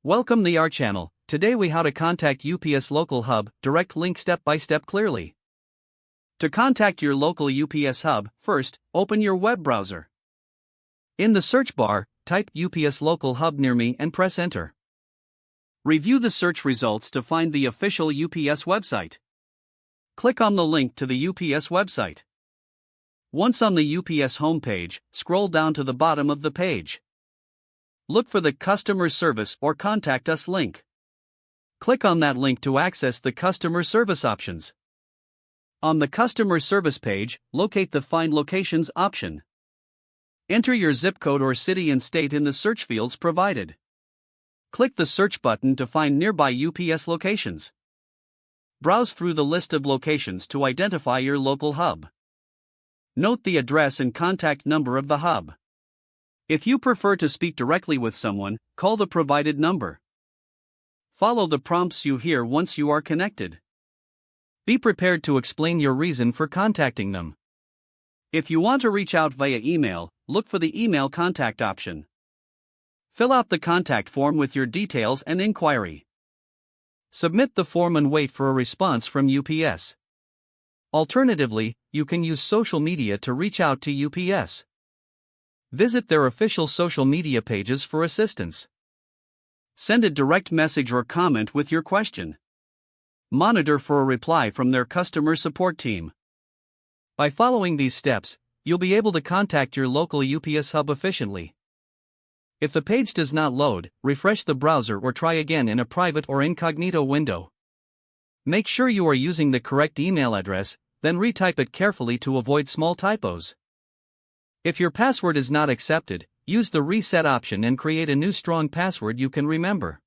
Welcome to our channel. Today we how to contact UPS local hub, direct link step by step clearly. To contact your local UPS hub, first, open your web browser. In the search bar, type UPS local hub near me and press enter. Review the search results to find the official UPS website. Click on the link to the UPS website. Once on the UPS homepage, scroll down to the bottom of the page. Look for the Customer Service or Contact Us link. Click on that link to access the customer service options. On the customer service page, locate the Find Locations option. Enter your zip code or city and state in the search fields provided. Click the search button to find nearby UPS locations. Browse through the list of locations to identify your local hub. Note the address and contact number of the hub. If you prefer to speak directly with someone, call the provided number. Follow the prompts you hear once you are connected. Be prepared to explain your reason for contacting them. If you want to reach out via email, look for the email contact option. Fill out the contact form with your details and inquiry. Submit the form and wait for a response from UPS. Alternatively, you can use social media to reach out to UPS. Visit their official social media pages for assistance. Send a direct message or comment with your question. Monitor for a reply from their customer support team. By following these steps, you'll be able to contact your local UPS hub efficiently. If the page does not load, refresh the browser or try again in a private or incognito window. Make sure you are using the correct email address, then retype it carefully to avoid small typos. If your password is not accepted, use the reset option and create a new strong password you can remember.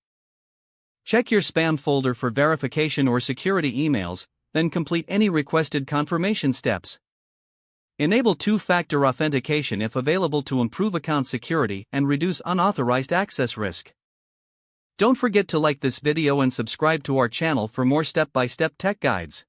Check your spam folder for verification or security emails, then complete any requested confirmation steps. Enable two-factor authentication if available to improve account security and reduce unauthorized access risk. Don't forget to like this video and subscribe to our channel for more step-by-step tech guides.